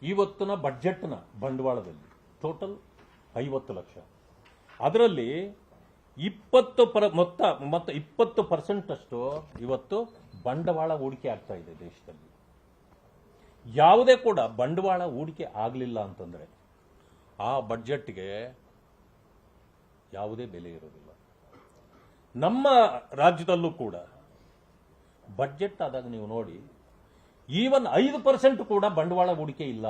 ಇವತ್ತಿನ ಬಡ್ಜೆಟ್ನ ಬಂಡವಾಳದಲ್ಲಿ ಟೋಟಲ್ 50 ಲಕ್ಷ. ಅದರಲ್ಲಿ 20% ಅಷ್ಟು ಇವತ್ತು ಬಂಡವಾಳ ಹೂಡಿಕೆ ಆಗ್ತಾ ಇದೆ ದೇಶದಲ್ಲಿ. ಯಾವುದೇ ಕೂಡ ಬಂಡವಾಳ ಹೂಡಿಕೆ ಆಗಲಿಲ್ಲ ಅಂತಂದ್ರೆ ಆ ಬಡ್ಜೆಟ್ಗೆ ಯಾವುದೇ ಬೆಲೆ ಇರೋದಿಲ್ಲ. ನಮ್ಮ ರಾಜ್ಯದಲ್ಲೂ ಕೂಡ ಬಡ್ಜೆಟ್ ಆದಾಗ ನೀವು ನೋಡಿ, ಈವನ್ 5% ಕೂಡ ಬಂಡವಾಳ ಹೂಡಿಕೆ ಇಲ್ಲ.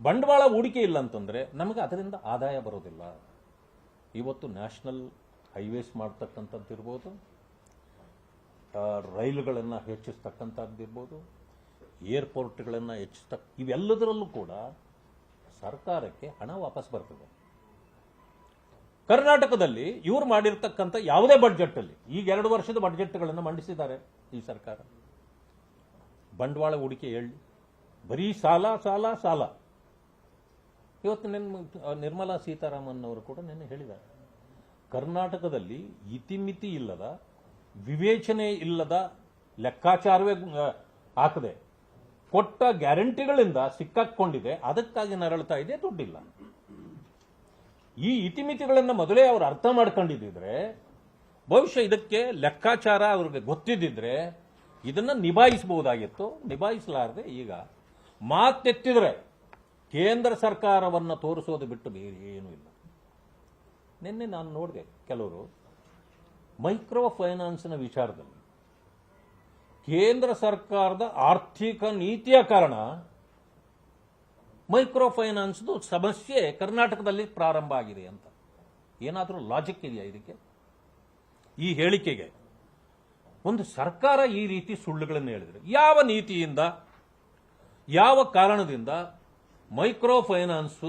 ಬಂಡವಾಳ ಹೂಡಿಕೆ ಇಲ್ಲ ಅಂತಂದ್ರೆ ನಮಗೆ ಅದರಿಂದ ಆದಾಯ ಬರೋದಿಲ್ಲ. ಇವತ್ತು ನ್ಯಾಷನಲ್ ಹೈವೇಸ್ ಮಾಡ್ತಕ್ಕಂಥದ್ದಿರ್ಬೋದು, ರೈಲುಗಳನ್ನು ಹೆಚ್ಚಿಸ್ತಕ್ಕಂಥದ್ದಿರ್ಬೋದು, ಏರ್ಪೋರ್ಟ್ಗಳನ್ನು ಇವೆಲ್ಲದರಲ್ಲೂ ಕೂಡ ಸರ್ಕಾರಕ್ಕೆ ಹಣ ವಾಪಸ್ ಬರ್ತದೆ. ಕರ್ನಾಟಕದಲ್ಲಿ ಇವರು ಮಾಡಿರ್ತಕ್ಕಂಥ ಯಾವುದೇ ಬಡ್ಜೆಟ್ ಅಲ್ಲಿ, ಈಗ 2 ವರ್ಷದ ಬಡ್ಜೆಟ್ಗಳನ್ನು ಮಂಡಿಸಿದ್ದಾರೆ ಈ ಸರ್ಕಾರ. ಬಂಡವಾಳ ಹೂಡಿಕೆ ಹೇಳಿ, ಬರೀ ಸಾಲ ಸಾಲ ಸಾಲ. ಇವತ್ತು ನಿರ್ಮಲಾ ಸೀತಾರಾಮನ್ ಅವರು ಕೂಡ ನಿನ್ನೆ ಹೇಳಿದ್ದಾರೆ, ಕರ್ನಾಟಕದಲ್ಲಿ ಇತಿಮಿತಿ ಇಲ್ಲದ, ವಿವೇಚನೆ ಇಲ್ಲದ, ಲೆಕ್ಕಾಚಾರವೇ ಹಾಕದೆ ಕೊಟ್ಟ ಗ್ಯಾರಂಟಿಗಳಿಂದ ಸಿಕ್ಕಾಕೊಂಡಿದೆ, ಅದಕ್ಕಾಗಿ ನರಳ್ತಾ ಇದೆ, ದುಡ್ಡಿಲ್ಲ. ಈ ಇತಿಮಿತಿಗಳನ್ನು ಮೊದಲೇ ಅವರು ಅರ್ಥ ಮಾಡ್ಕೊಂಡಿದ್ದಿದ್ರೆ, ಬಹುಶಃ ಇದಕ್ಕೆ ಲೆಕ್ಕಾಚಾರ ಅವ್ರಿಗೆ ಗೊತ್ತಿದ್ದಿದ್ರೆ ಇದನ್ನ ನಿಭಾಯಿಸಬಹುದಾಗಿತ್ತು. ನಿಭಾಯಿಸಲಾರದೆ ಈಗ ಮಾತೆತ್ತಿದ್ರೆ ಕೇಂದ್ರ ಸರ್ಕಾರವನ್ನು ತೋರಿಸೋದು ಬಿಟ್ಟು ಬೇರೆ ಏನೂ ಇಲ್ಲ. ನಿನ್ನೆ ನಾನು ನೋಡಿದೆ, ಕೆಲವರು ಮೈಕ್ರೋ ಫೈನಾನ್ಸ್ನ ವಿಚಾರದಲ್ಲಿ ಕೇಂದ್ರ ಸರ್ಕಾರದ ಆರ್ಥಿಕ ನೀತಿಯ ಕಾರಣ ಮೈಕ್ರೋ ಫೈನಾನ್ಸ್ದು ಸಮಸ್ಯೆ ಕರ್ನಾಟಕದಲ್ಲಿ ಪ್ರಾರಂಭ ಆಗಿದೆ ಅಂತ. ಏನಾದರೂ ಲಾಜಿಕ್ ಇದೆಯಾ ಇದಕ್ಕೆ? ಈ ಹೇಳಿಕೆಗೆ ಒಂದು ಸರ್ಕಾರ ಈ ರೀತಿ ಸುಳ್ಳುಗಳನ್ನು ಹೇಳಿದ್ರೆ, ಯಾವ ನೀತಿಯಿಂದ, ಯಾವ ಕಾರಣದಿಂದ ಮೈಕ್ರೋ ಫೈನಾನ್ಸ್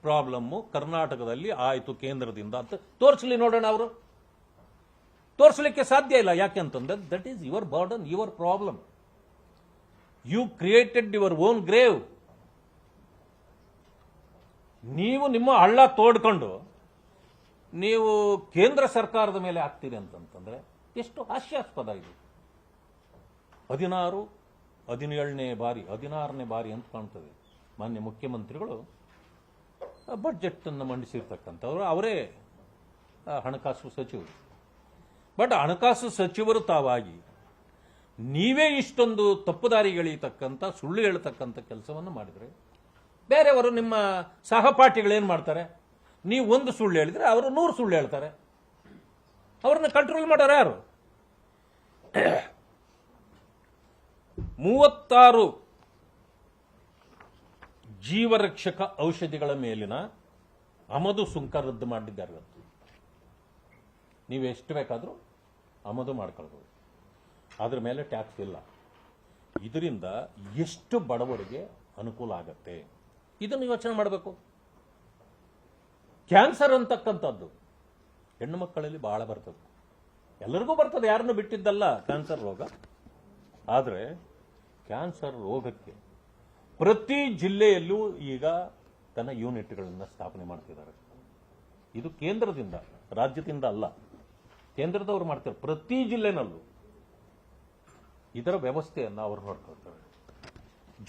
ಪ್ರಾಬ್ಲಮ್ ಕರ್ನಾಟಕದಲ್ಲಿ ಆಯಿತು ಕೇಂದ್ರದಿಂದ ಅಂತ ತೋರಿಸಲಿ ನೋಡೋಣ. ಅವರು ತೋರಿಸಲಿಕ್ಕೆ ಸಾಧ್ಯ ಇಲ್ಲ. ಯಾಕೆಂತಂದ್ರೆ that is your burden, your problem. You created your own grave. ನೀವು ನಿಮ್ಮ ಹಳ್ಳ ತೋಡ್ಕೊಂಡು ನೀವು ಕೇಂದ್ರ ಸರ್ಕಾರದ ಮೇಲೆ ಹಾಕ್ತೀರಿ ಅಂತಂದ್ರೆ ಎಷ್ಟು ಹಾಸ್ಯಾಸ್ಪದ ಇದು. 17ನೇ ಬಾರಿ ಅಂತ ಕಾಣ್ತದೆ ಮಾನ್ಯ ಮುಖ್ಯಮಂತ್ರಿಗಳು ಬಡ್ಜೆಟ್ ಅನ್ನು ಮಂಡಿಸಿರ್ತಕ್ಕಂಥವ್ರು. ಅವರೇ ಹಣಕಾಸು ಸಚಿವರು. ಬಟ್ ಹಣಕಾಸು ಸಚಿವರು ತಾವಾಗಿ ನೀವೇ ಇಷ್ಟೊಂದು ತಪ್ಪುದಾರಿಗಳಿತಕ್ಕಂಥ, ಸುಳ್ಳು ಹೇಳ್ತಕ್ಕಂಥ ಕೆಲಸವನ್ನು ಮಾಡಿದರೆ, ಬೇರೆಯವರು ನಿಮ್ಮ ಸಹಪಾಠಿಗಳೇನು ಮಾಡ್ತಾರೆ? ನೀವು ಒಂದು ಸುಳ್ಳು ಹೇಳಿದ್ರೆ ಅವರು 100 ಸುಳ್ಳು ಹೇಳ್ತಾರೆ. ಅವ್ರನ್ನ ಕಂಟ್ರೋಲ್ ಮಾಡೋರು ಯಾರು? 36 ಜೀವರಕ್ಷಕ ಔಷಧಿಗಳ ಮೇಲಿನ ಆಮದು ಸುಂಕ ರದ್ದು ಮಾಡಿದ್ದಾರೆ. ನೀವು ಎಷ್ಟು ಬೇಕಾದರೂ ಆಮದು ಮಾಡ್ಕೊಳ್ಬೋದು, ಅದ್ರ ಮೇಲೆ ಟ್ಯಾಕ್ಸ್ ಇಲ್ಲ. ಇದರಿಂದ ಎಷ್ಟು ಬಡವರಿಗೆ ಅನುಕೂಲ ಆಗತ್ತೆ, ಇದನ್ನು ಯೋಚನೆ ಮಾಡಬೇಕು. ಕ್ಯಾನ್ಸರ್ ಅಂತಕ್ಕಂಥದ್ದು ಹೆಣ್ಣು ಮಕ್ಕಳಲ್ಲಿ ಬಹಳ ಬರ್ತದೆ, ಎಲ್ಲರಿಗೂ ಬರ್ತದೆ, ಯಾರನ್ನು ಬಿಟ್ಟಿದ್ದಲ್ಲ ಕ್ಯಾನ್ಸರ್ ರೋಗ. ಆದರೆ ಕ್ಯಾನ್ಸರ್ ರೋಗಕ್ಕೆ ಪ್ರತಿ ಜಿಲ್ಲೆಯಲ್ಲೂ ಈಗ ತನ್ನ ಯೂನಿಟ್ಗಳನ್ನು ಸ್ಥಾಪನೆ ಮಾಡ್ತಿದ್ದಾರೆ. ಇದು ಕೇಂದ್ರದಿಂದ, ರಾಜ್ಯದಿಂದ ಅಲ್ಲ, ಕೇಂದ್ರದವರು ಮಾಡ್ತಾರೆ. ಪ್ರತಿ ಜಿಲ್ಲೆನಲ್ಲೂ ಇದರ ವ್ಯವಸ್ಥೆಯನ್ನು ಅವರು ನೋಡ್ಕೊಳ್ತಾರೆ.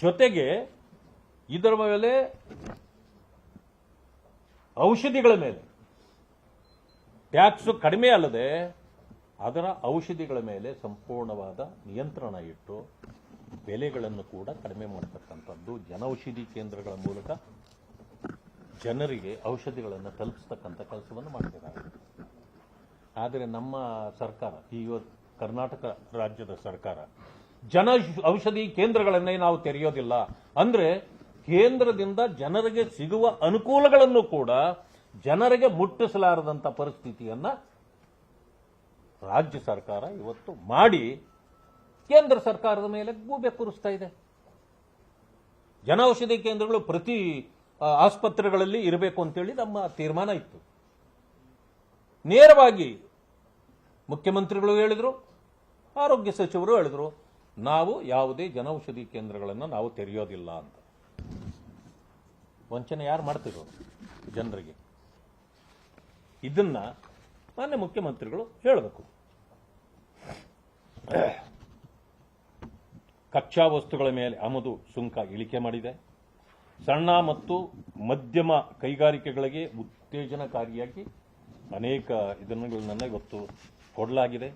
ಜೊತೆಗೆ ಇದರ ಮೇಲೆ ಔಷಧಿಗಳ ಮೇಲೆ ಟ್ಯಾಕ್ಸ್ ಕಡಿಮೆ ಅಲ್ಲದೆ ಅದರ ಔಷಧಿಗಳ ಮೇಲೆ ಸಂಪೂರ್ಣವಾದ ನಿಯಂತ್ರಣ ಇಟ್ಟು ಬೆಲೆಗಳನ್ನು ಕೂಡ ಕಡಿಮೆ ಮಾಡತಕ್ಕಂಥದ್ದು, ಜನೌಷಧಿ ಕೇಂದ್ರಗಳ ಮೂಲಕ ಜನರಿಗೆ ಔಷಧಿಗಳನ್ನು ತಲುಪಿಸ್ತಕ್ಕಂಥ ಕೆಲಸವನ್ನು ಮಾಡ್ತಿದ್ದಾರೆ. ಆದರೆ ನಮ್ಮ ಸರ್ಕಾರ, ಈಗ ಕರ್ನಾಟಕ ರಾಜ್ಯದ ಸರ್ಕಾರ, ಜನ ಔಷಧಿ ಕೇಂದ್ರಗಳನ್ನೇ ನಾವು ತೆರೆಯೋದಿಲ್ಲ ಅಂದ್ರೆ ಕೇಂದ್ರದಿಂದ ಜನರಿಗೆ ಸಿಗುವ ಅನುಕೂಲಗಳನ್ನು ಕೂಡ ಜನರಿಗೆ ಮುಟ್ಟಿಸಲಾರದಂತ ಪರಿಸ್ಥಿತಿಯನ್ನ ರಾಜ್ಯ ಸರ್ಕಾರ ಇವತ್ತು ಮಾಡಿ ಕೇಂದ್ರ ಸರ್ಕಾರದ ಮೇಲೆ ಗೂಬೆ ಕೂರಿಸ್ತಾ ಇದೆ. ಜನೌಷಧಿ ಕೇಂದ್ರಗಳು ಪ್ರತಿ ಆಸ್ಪತ್ರೆಗಳಲ್ಲಿ ಇರಬೇಕು ಅಂತೇಳಿ ನಮ್ಮ ತೀರ್ಮಾನ ಇತ್ತು. ನೇರವಾಗಿ ಮುಖ್ಯಮಂತ್ರಿಗಳು ಹೇಳಿದ್ರು, ಆರೋಗ್ಯ ಸಚಿವರು ಹೇಳಿದ್ರು, ನಾವು ಯಾವುದೇ ಜನೌಷಧಿ ಕೇಂದ್ರಗಳನ್ನು ನಾವು ತೆರೆಯೋದಿಲ್ಲ ಅಂತ. ವಂಚನೆ ಯಾರು ಮಾಡ್ತಿರೋ ಜನರಿಗೆ? ಇದನ್ನ ಮಾನ್ಯ ಮುಖ್ಯಮಂತ್ರಿಗಳು ಹೇಳಬೇಕು. ಕಚ್ಚಾ ವಸ್ತುಗಳ ಮೇಲೆ ಆಮದು ಸುಂಕ ಇಳಿಕೆ ಮಾಡಿದೆ. ಸಣ್ಣ ಮತ್ತು ಮಧ್ಯಮ ಕೈಗಾರಿಕೆಗಳಿಗೆ ಉತ್ತೇಜನಕಾರಿಯಾಗಿ ಅನೇಕ ಇದನ್ನುಗಳನ್ನ ಇವತ್ತು ಕೊಡಲಾಗಿದೆ.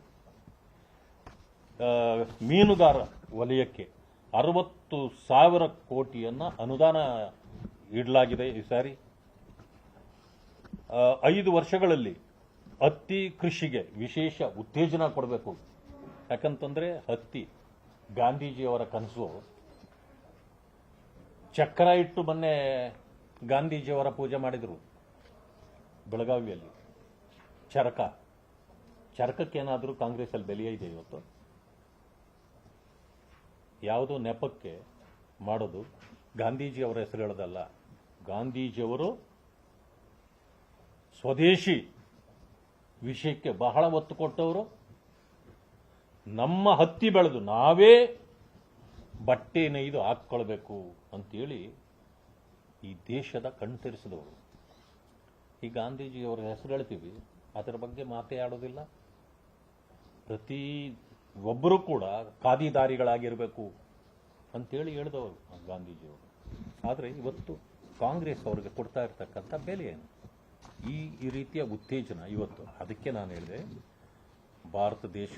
ಮೀನುಗಾರ ವಲಯಕ್ಕೆ 60,000 ಕೋಟಿಯನ್ನ ಅನುದಾನ ಇಡಲಾಗಿದೆ. ಈ ಸಾರಿ 5 ವರ್ಷಗಳಲ್ಲಿ ಹತ್ತಿ ಕೃಷಿಗೆ ವಿಶೇಷ ಉತ್ತೇಜನ ಕೊಡಬೇಕು. ಯಾಕಂತಂದ್ರೆ ಹತ್ತಿ ಗಾಂಧೀಜಿಯವರ ಕನಸು. ಚಕ್ರ ಇಟ್ಟು ಮೊನ್ನೆ ಗಾಂಧೀಜಿಯವರ ಪೂಜೆ ಮಾಡಿದರು ಬೆಳಗಾವಿಯಲ್ಲಿ. ಚರಕಕ್ಕೇನಾದರೂ ಕಾಂಗ್ರೆಸ್ ಅಲ್ಲಿ ಬೆಲೆ ಇದೆ ಇವತ್ತು? ಯಾವುದೋ ನೆಪಕ್ಕೆ ಮಾಡೋದು. ಗಾಂಧೀಜಿಯವರ ಹೆಸರು ಹೇಳೋದಲ್ಲ. ಗಾಂಧೀಜಿಯವರು ಸ್ವದೇಶಿ ವಿಷಯಕ್ಕೆ ಬಹಳ ಒತ್ತು ಕೊಟ್ಟವರು. ನಮ್ಮ ಹತ್ತಿ ಬೆಳೆದು ನಾವೇ ಬಟ್ಟೆ ನೇಯ್ದು ಹಾಕ್ಕೊಳ್ಬೇಕು ಅಂತೇಳಿ ಈ ದೇಶದ ಕಣ್ತೆರೆಸಿದವರು. ಈ ಗಾಂಧೀಜಿಯವರ ಹೆಸರು ಹೇಳ್ತೀವಿ, ಅದರ ಬಗ್ಗೆ ಮಾತೇ ಆಡೋದಿಲ್ಲ. ಪ್ರತಿ ಒಬ್ಬರು ಕೂಡ ಖಾದಿದಾರಿಗಳಾಗಿರಬೇಕು ಅಂತೇಳಿ ಹೇಳಿದವರು ಗಾಂಧೀಜಿಯವರು. ಆದರೆ ಇವತ್ತು ಕಾಂಗ್ರೆಸ್ ಅವರಿಗೆ ಕೊಡ್ತಾ ಇರ್ತಕ್ಕಂಥ ಬೆಲೆ ಏನು? ಈ ರೀತಿಯ ಉತ್ತೇಜನ ಇವತ್ತು. ಅದಕ್ಕೆ ನಾನು ಹೇಳಿದೆ, ಭಾರತ ದೇಶ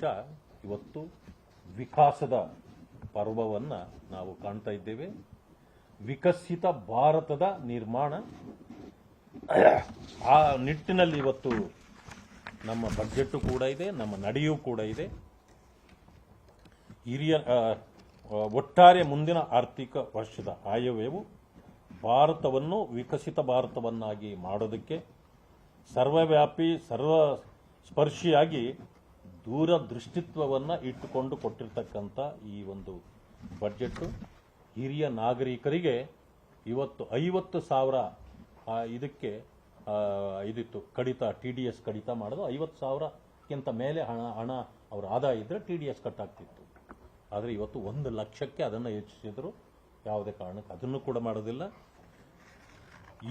ಇವತ್ತು ವಿಕಾಸದ ಪರ್ವವನ್ನು ನಾವು ಕಾಣ್ತಾ ಇದ್ದೇವೆ. ವಿಕಸಿತ ಭಾರತದ ನಿರ್ಮಾಣ, ಆ ನಿಟ್ಟಿನಲ್ಲಿ ಇವತ್ತು ನಮ್ಮ ಬಜೆಟ್ ಕೂಡ ಇದೆ, ನಮ್ಮ ನಡೆಯೂ ಕೂಡ ಇದೆ. ಒಟ್ಟಾರೆ ಮುಂದಿನ ಆರ್ಥಿಕ ವರ್ಷದ ಆಯವ್ಯಯವು ಭಾರತವನ್ನು ವಿಕಸಿತ ಭಾರತವನ್ನಾಗಿ ಮಾಡೋದಕ್ಕೆ ಸರ್ವವ್ಯಾಪಿ ಸರ್ವಸ್ಪರ್ಶಿಯಾಗಿ ದೂರದೃಷ್ಟಿತ್ವವನ್ನು ಇಟ್ಟುಕೊಂಡು ಕೊಟ್ಟಿರ್ತಕ್ಕಂಥ ಈ ಒಂದು ಬಜೆಟ್ ಹಿರಿಯ ನಾಗರಿಕರಿಗೆ ಇವತ್ತು 50,000 ಇದಕ್ಕೆ ಇದಿತ್ತು ಕಡಿತ, TDS ಕಡಿತ ಮಾಡೋದು. 50,000ಕ್ಕಿಂತ ಮೇಲೆ ಹಣ ಅವರ ಆದಾಯ ಇದ್ರೆ TDS ಕಟ್ಟಾಗ್ತಿತ್ತು. ಆದರೆ ಇವತ್ತು 1 ಲಕ್ಷಕ್ಕೆ ಅದನ್ನು ಹೆಚ್ಚಿಸಿದ್ರು. ಯಾವುದೇ ಕಾರಣಕ್ಕೆ ಅದನ್ನು ಕೂಡ ಮಾಡೋದಿಲ್ಲ.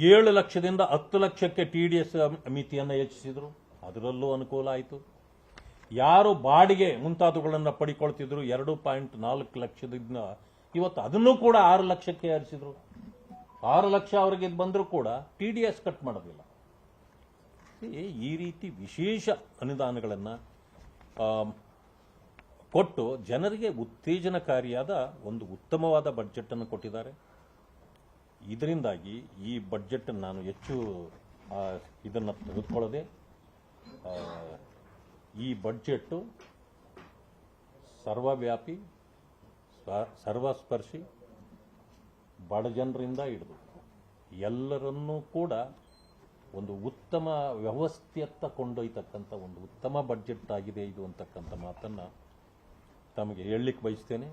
7 ಲಕ್ಷದಿಂದ 10 ಲಕ್ಷಕ್ಕೆ TDS ಮಿತಿಯನ್ನು ಹೆಚ್ಚಿಸಿದ್ರು. ಅದರಲ್ಲೂ ಅನುಕೂಲ ಆಯಿತು. ಯಾರು ಬಾಡಿಗೆ ಮುಂತಾದವುಗಳನ್ನು ಪಡಿಕೊಳ್ತಿದ್ರು 2.4 ಲಕ್ಷದಿಂದ ಇವತ್ತು ಅದನ್ನು ಕೂಡ 6 ಲಕ್ಷಕ್ಕೆ ಏರಿಸಿದ್ರು. 6 ಲಕ್ಷ ಅವರಿಗೆ ಬಂದರೂ ಕೂಡ TDS ಕಟ್ ಮಾಡೋದಿಲ್ಲ. ಈ ರೀತಿ ವಿಶೇಷ ಅನುದಾನಗಳನ್ನು ಕೊಟ್ಟು ಜನರಿಗೆ ಉತ್ತೇಜನಕಾರಿಯಾದ ಒಂದು ಉತ್ತಮವಾದ ಬಜೆಟ್ ಅನ್ನು ಕೊಟ್ಟಿದ್ದಾರೆ. ಇದರಿಂದಾಗಿ ಈ ಬಜೆಟ್ ನಾನು ಹೆಚ್ಚು ಇದನ್ನು ತೆಗೆದುಕೊಳ್ಳದೆ, ಈ ಬಜೆಟ್ ಸರ್ವವ್ಯಾಪಿ, ಸರ್ವಸ್ಪರ್ಶಿ, ಬಡ ಜನರಿಂದ ಹಿಡಿದು ಎಲ್ಲರನ್ನೂ ಕೂಡ ಒಂದು ಉತ್ತಮ ವ್ಯವಸ್ಥೆಯತ್ತ ಕೊಂಡೊಯ್ತಕ್ಕಂಥ ಒಂದು ಉತ್ತಮ ಬಜೆಟ್ ಆಗಿದೆ ಇದು ಅಂತಕ್ಕಂಥ ಮಾತನ್ನು ತಮಗೆ ಹೇಳಲಿಕ್ಕೆ ಬಯಸ್ತೇನೆ.